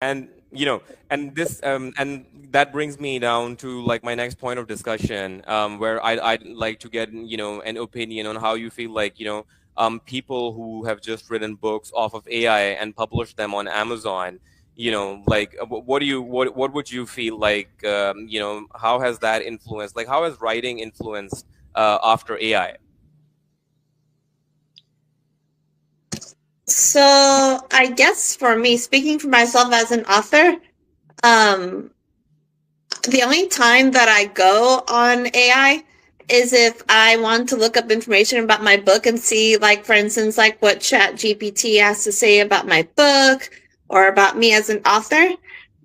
And and this and that brings me down to like my next point of discussion, where I'd like to get an opinion on how you feel like people who have just written books off of AI and published them on Amazon. Like what would you feel like? How has that influenced? Like how has writing influenced after AI? So I guess for me, speaking for myself as an author, um, the only time that I go on AI is if I want to look up information about my book and see, like, for instance, like what Chat GPT has to say about my book or about me as an author.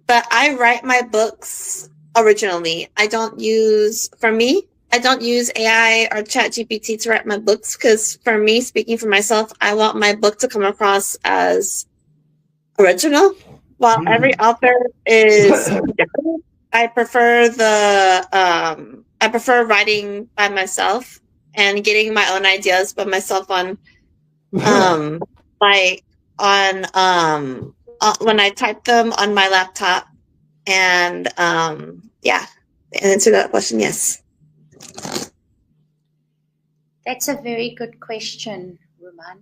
But I write my books originally. I don't use AI or Chat GPT to write my books because for me, speaking for myself, I want my book to come across as original. While every author is different, I prefer writing by myself and getting my own ideas by myself on like on when I type them on my laptop. And yeah, to answer that question, yes. That's a very good question, Ruman,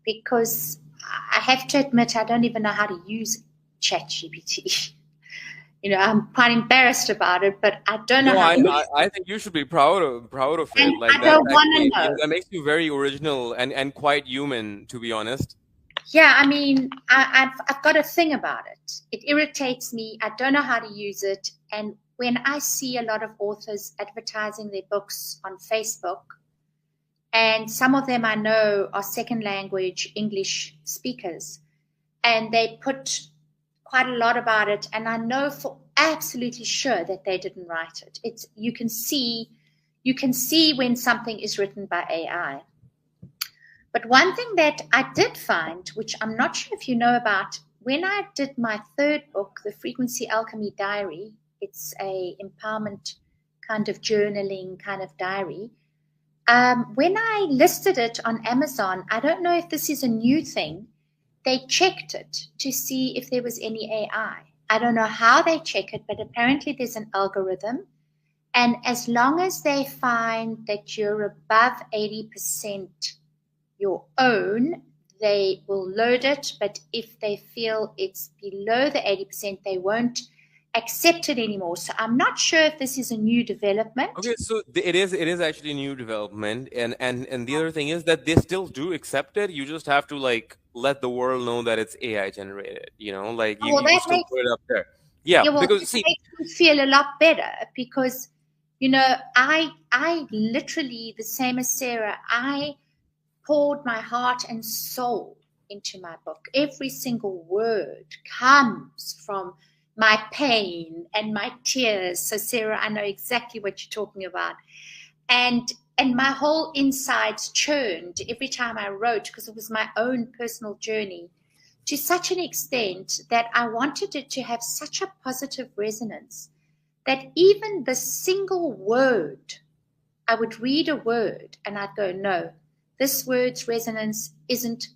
because I have to admit I don't even know how to use ChatGPT. I'm quite embarrassed about it, but I don't know No, how to use I think you should be proud of it. And it. Like I that don't want to actually, know. that makes you very original and quite human, to be honest. Yeah, I mean, I've got a thing about it. It irritates me. I don't know how to use it. And when I see a lot of authors advertising their books on Facebook, and some of them I know are second language English speakers, and they put quite a lot about it, and I know for absolutely sure that they didn't write it. You can see when something is written by AI. But one thing that I did find, which I'm not sure if you know about, when I did my third book, The Frequency Alchemy Diary, it's a empowerment kind of journaling kind of diary. When I listed it on Amazon, I don't know if this is a new thing, they checked it to see if there was any AI. I don't know how they check it, but apparently there's an algorithm. And as long as they find that you're above 80% your own, they will load it. But if they feel it's below the 80%, they won't accept it anymore. So I'm not sure if this is a new development. Okay, so it is actually a new development, and the other thing is that they still do accept it. You just have to like let the world know that it's AI generated. Like Well, you that still makes put it up there. Yeah, yeah, well, because it see, makes me feel a lot better because I literally, the same as Sarah, I poured my heart and soul into my book. Every single word comes from my pain and my tears. So Sarah, I know exactly what you're talking about. And my whole insides churned every time I wrote because it was my own personal journey to such an extent that I wanted it to have such a positive resonance that even the single word, I would read a word and I'd go, no, this word's resonance isn't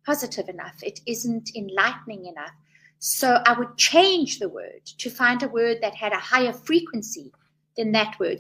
positive enough. It isn't enlightening enough. So I would change the word to find a word that had a higher frequency than that word.